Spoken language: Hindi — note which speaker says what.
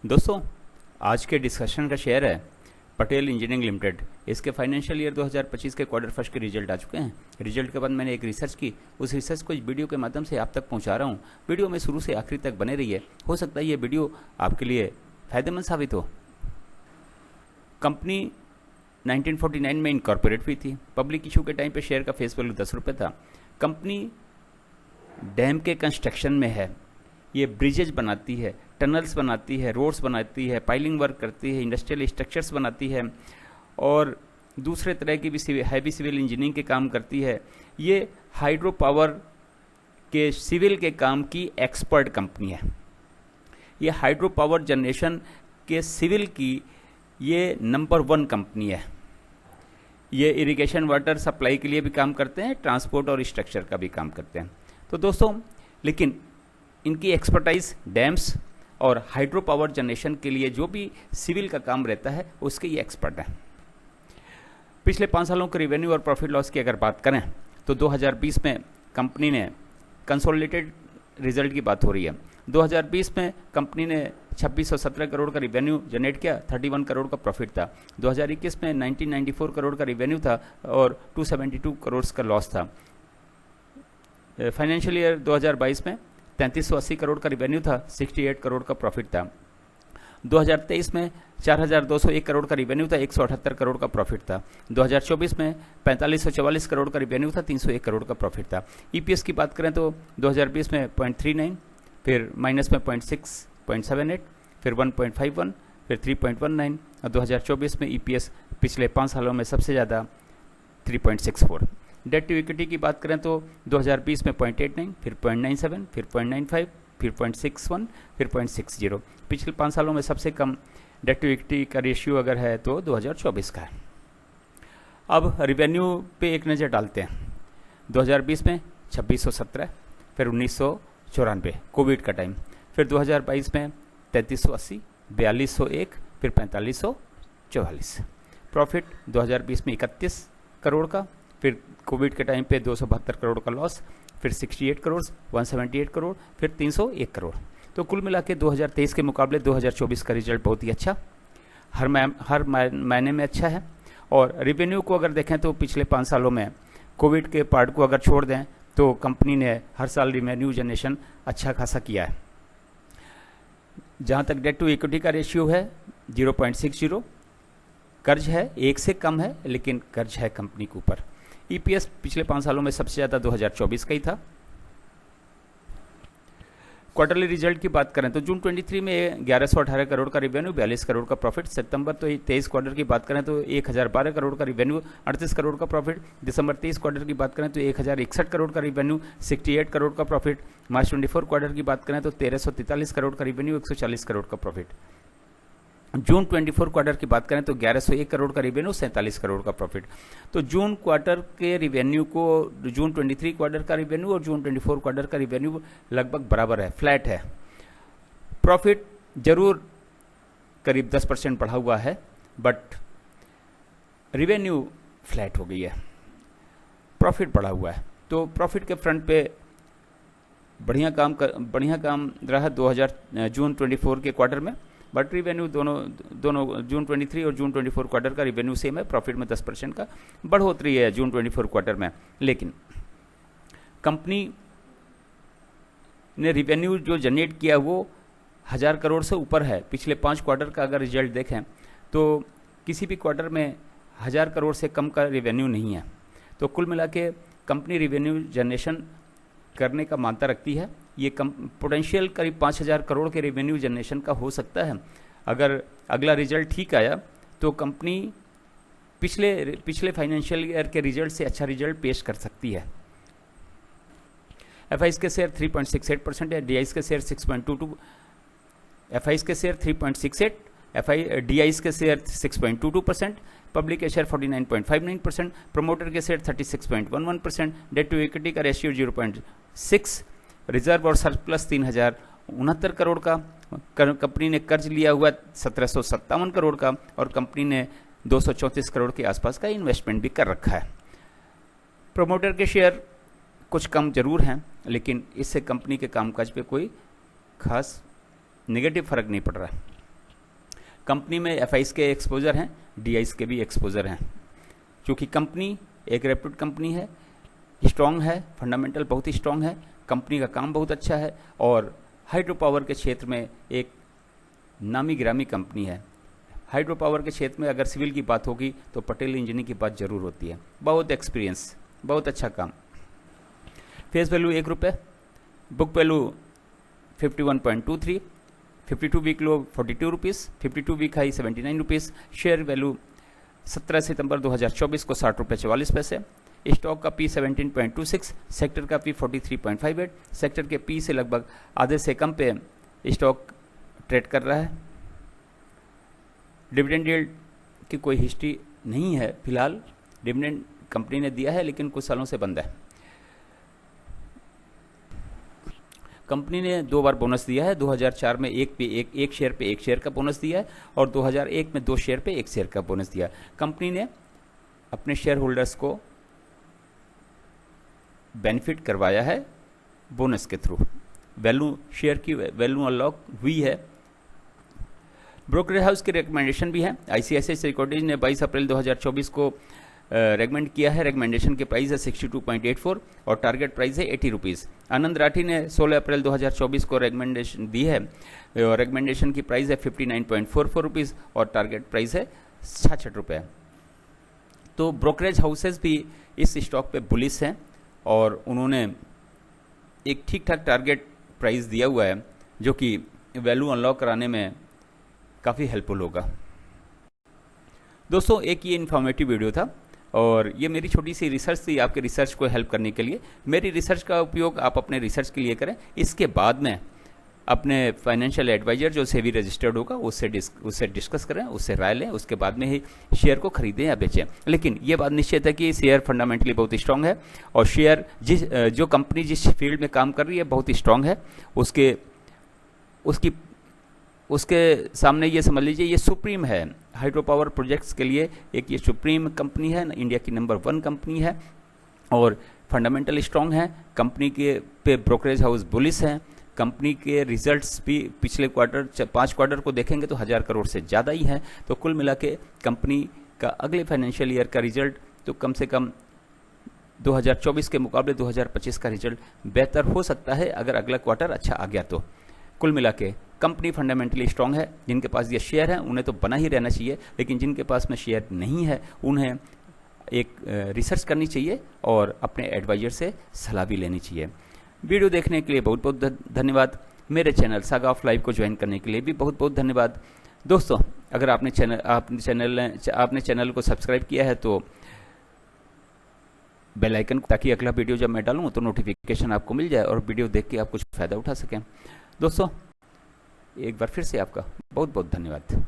Speaker 1: दोस्तों, आज के डिस्कशन का शेयर है पटेल इंजीनियरिंग लिमिटेड। इसके फाइनेंशियल ईयर 2025 के क्वार्टर फर्स्ट के रिजल्ट आ चुके हैं। रिजल्ट के बाद मैंने एक रिसर्च की, उस रिसर्च को इस वीडियो के माध्यम से आप तक पहुंचा रहा हूं। वीडियो में शुरू से आखिरी तक बने रहिए, हो सकता है ये वीडियो आपके लिए फायदेमंद साबित हो। कंपनी 1949 में इनकॉर्पोरेट हुई थी। पब्लिक इशू के टाइम पे शेयर का फेस वैल्यू 10 रुपये था। कंपनी डैम के कंस्ट्रक्शन में है, ये ब्रिजेज बनाती है, टनल्स बनाती है, रोड्स बनाती है, पाइलिंग वर्क करती है, इंडस्ट्रियल स्ट्रक्चर्स बनाती है और दूसरे तरह की भी हैवी सिविल इंजीनियरिंग के काम करती है। ये हाइड्रो पावर के सिविल के काम की एक्सपर्ट कंपनी है। ये हाइड्रो पावर जनरेशन के सिविल की ये नंबर 1 कंपनी है। ये इरिगेशन वाटर सप्लाई के लिए भी काम करते हैं, ट्रांसपोर्ट और स्ट्रक्चर का भी काम करते हैं। तो दोस्तों, लेकिन इनकी एक्सपर्टाइज डैम्स और हाइड्रो पावर जनरेशन के लिए जो भी सिविल का काम रहता है उसके ये एक्सपर्ट हैं। पिछले 5 सालों के रेवेन्यू और प्रॉफिट लॉस की अगर बात करें तो 2020 में कंपनी ने कंसोलिडेटेड रिजल्ट की बात हो रही है। 2020 में कंपनी ने 2617 करोड़ का रेवेन्यू जनरेट किया, 31 करोड़ का प्रॉफिट था। 2021 में 1994 करोड़ का रेवेन्यू था और 272 करोड़ का लॉस था। फाइनेंशियल ईयर 2022 में 3380 करोड़ का रेवेन्यू था, 68 करोड़ का प्रॉफिट था। 2023 में 4201 करोड़ का रेवेन्यू था, 178 करोड़ का प्रॉफिट था। 2024 में 4544 करोड़ का रेवेन्यू था, 301 करोड़ का प्रॉफिट था। ईपीएस की बात करें तो 2020 में 0.39, फिर माइनस में 0.78, फिर 1.51, फिर 3.19 और 2024 में ईपीएस पिछले 5 सालों में सबसे ज़्यादा 3.64। डेट टू इक्विटी की बात करें तो 2020 में 0.89, फिर 0.97, फिर 0.95, फिर 0.61, फिर 0.60। पिछले 5 सालों में सबसे कम डेट टू इक्विटी का रेशियो अगर है तो 2024 का है। अब रिवेन्यू पे एक नज़र डालते हैं। 2020 में 2617, फिर 1994 कोविड का टाइम, फिर 2022 में 3380, 4201, फिर 4544। प्रॉफिट 2020 में 31 करोड़ का, फिर कोविड के टाइम पे 272 करोड़ का लॉस, फिर 68 करोड़, 178 करोड़, फिर 301 करोड़। तो कुल मिला के 2023 के मुकाबले 2024 का रिजल्ट बहुत ही अच्छा, हर महीने में अच्छा है। और रेवेन्यू को अगर देखें तो पिछले 5 सालों में कोविड के पार्ट को अगर छोड़ दें तो कंपनी ने हर साल रेवेन्यू जनरेशन अच्छा खासा किया है। जहाँ तक डेट टू इक्विटी का रेशियो है 0.60, कर्ज है 1 से कम है, लेकिन कर्ज है कंपनी के ऊपर। ईपीएस पिछले 5 सालों में सबसे ज़्यादा 2024 का ही था। क्वार्टरली रिजल्ट की बात करें तो जून 23 में 1118 करोड़ का रेवेन्यू, 42 करोड़ का प्रॉफिट। सितंबर तो 23 क्वार्टर की बात करें तो 1012 करोड़ का रेवेन्यू, 38 करोड़ का प्रॉफिट। दिसंबर 23 क्वार्टर की बात करें तो 1061 करोड़ का रेवेन्यू, 68 करोड़ का प्रॉफिट। मार्च 24 क्वार्टर की बात करें तो 1343 करोड़ का रेवेन्यू, 140 करोड़ का प्रॉफिट। जून 24 क्वार्टर की बात करें तो 1101 करोड़ का रेवेन्यू, 47 करोड़ का प्रॉफिट। तो जून क्वार्टर के रेवेन्यू को जून 23 क्वार्टर का रेवेन्यू और जून 24 क्वार्टर का रेवेन्यू लगभग बराबर है, फ्लैट है। प्रॉफिट जरूर करीब 10% बढ़ा हुआ है, बट रेवेन्यू फ्लैट हो गई है, प्रॉफिट बढ़ा हुआ है। तो प्रॉफिट के फ्रंट पे बढ़िया काम रहा जून 24 के क्वार्टर में, बट रेवेन्यू दोनों जून 23 और जून 24 क्वार्टर का रेवेन्यू सेम है। प्रॉफिट में 10% का बढ़ोतरी है जून 24 क्वार्टर में, लेकिन कंपनी ने रेवेन्यू जो जनरेट किया वो 1000 करोड़ से ऊपर है। पिछले 5 क्वार्टर का अगर रिजल्ट देखें तो किसी भी क्वार्टर में 1000 करोड़ से कम का रेवेन्यू नहीं है। तो कुल मिला के कंपनी रेवेन्यू जनरेशन करने का मानता रखती है। ये पोटेंशियल करीब 5000 करोड़ के रेवेन्यू जनरेशन का हो सकता है। अगर अगला रिजल्ट ठीक आया तो कंपनी पिछले फाइनेंशियल ईयर के रिजल्ट से अच्छा रिजल्ट पेश कर सकती है। एफआईज के शेयर 3.68% है, डीआईज के शेयर 6.22, एफआईज के शेयर 3.68, डीआईज के शेयर 6.22%, पब्लिक के शेयर 49.59%, प्रमोटर के शेयर 36.11%, डेट टू इक्विटी का रेशियो 0.6, रिजर्व और सरप्लस 3069 करोड़ का। कंपनी ने कर्ज लिया हुआ 1757 करोड़ का और कंपनी ने 234 करोड़ के आसपास का इन्वेस्टमेंट भी कर रखा है। प्रमोटर के शेयर कुछ कम जरूर हैं, लेकिन इससे कंपनी के कामकाज पे कोई खास नेगेटिव फर्क नहीं पड़ रहा है। कंपनी में एफआईस के एक्सपोजर हैं, डीआईस के भी एक्सपोजर हैं। क्योंकि कंपनी एक रेप्यूटेड कंपनी है, स्ट्रांग है, फंडामेंटल बहुत ही स्ट्रांग है, कंपनी का काम बहुत अच्छा है और हाइड्रो पावर के क्षेत्र में एक नामी गिरामी कंपनी है। हाइड्रो पावर के क्षेत्र में अगर सिविल की बात होगी तो पटेल इंजीनियरिंग की बात जरूर होती है। बहुत एक्सपीरियंस, बहुत अच्छा काम। Face value ₹1, book value 51.23, 52 week low ₹42, 52 week high ₹79, share value 17 सितंबर 2024 को ₹60.44, स्टॉक का P 17.26, सेक्टर का P 43.58, सेक्टर के P से लगभग आधे से कम पे स्टॉक ट्रेड कर रहा है। डिविडेंड यील्ड की कोई हिस्ट्री नहीं है फिलहाल, डिविडेंड कंपनी ने दिया है लेकिन कुछ सालों से बंद है। कंपनी ने 2 बार बोनस दिया है, 2004 में एक शेयर पे 1 शेयर का बोनस दिया है और 2001 में 2 शेयर पे 1 शेयर का बोनस दिया है। कंपनी ने अपने शेयर होल्डर्स को बेनिफिट करवाया है बोनस के थ्रू। वैल्यू, शेयर की वैल्यू अनलॉक हुई है। ब्रोकरेज हाउस की रिकमेंडेशन भी है। आईसीआईसीआई सिक्योरिटीज ने 22 अप्रैल 2024 को रेकमेंड किया है। रिकमेंडेशन की प्राइस है 62.84 और टारगेट प्राइस है ₹80। आनंद राठी ने 16 अप्रैल 2024 को रिकमेंडेशन दी है। रिकमेंडेशन की प्राइस है ₹59.44 और टारगेट प्राइस है ₹66। तो ब्रोकरेज हाउसेस भी इस स्टॉक पे बुलिश हैं और उन्होंने एक ठीक ठाक टारगेट प्राइस दिया हुआ है जो कि वैल्यू अनलॉक कराने में काफ़ी हेल्पफुल होगा। दोस्तों, एक ये इन्फॉर्मेटिव वीडियो था और ये मेरी छोटी सी रिसर्च थी आपके रिसर्च को हेल्प करने के लिए। मेरी रिसर्च का उपयोग आप अपने रिसर्च के लिए करें। इसके बाद में अपने फाइनेंशियल एडवाइजर जो सेबी रजिस्टर्ड होगा उससे डिस्कस करें, उससे राय लें, उसके बाद में ही शेयर को खरीदें या बेचें। लेकिन ये बात निश्चित है कि शेयर फंडामेंटली बहुत स्ट्रांग है और शेयर जो कंपनी जिस फील्ड में काम कर रही है बहुत ही स्ट्रांग है। उसके सामने ये समझ लीजिए ये सुप्रीम है। हाइड्रो पावर प्रोजेक्ट्स के लिए एक ये सुप्रीम कंपनी है, इंडिया की नंबर 1 कंपनी है और फंडामेंटल स्ट्रांग है। कंपनी के पे ब्रोकरेज हाउस बुलिश हैं। कंपनी के रिजल्ट्स भी पिछले 5 क्वार्टर को देखेंगे तो 1000 करोड़ से ज़्यादा ही है। तो कुल मिला के कंपनी का अगले फाइनेंशियल ईयर का रिजल्ट तो कम से कम 2024 के मुकाबले 2025 का रिजल्ट बेहतर हो सकता है अगर अगला क्वार्टर अच्छा आ गया तो। कुल मिला के कंपनी फंडामेंटली स्ट्रांग है। जिनके पास ये शेयर है उन्हें तो बना ही रहना चाहिए, लेकिन जिनके पास में शेयर नहीं है उन्हें एक रिसर्च करनी चाहिए और अपने एडवाइजर से सलाह भी लेनी चाहिए। वीडियो देखने के लिए बहुत बहुत धन्यवाद। मेरे चैनल सागा ऑफ लाइफ को ज्वाइन करने के लिए भी बहुत बहुत धन्यवाद। दोस्तों, अगर आपने चैनल को सब्सक्राइब किया है तो बेल आइकन, ताकि अगला वीडियो जब मैं डालूँ तो नोटिफिकेशन आपको मिल जाए और वीडियो देख के आप कुछ फ़ायदा उठा सकें। दोस्तों, एक बार फिर से आपका बहुत बहुत धन्यवाद।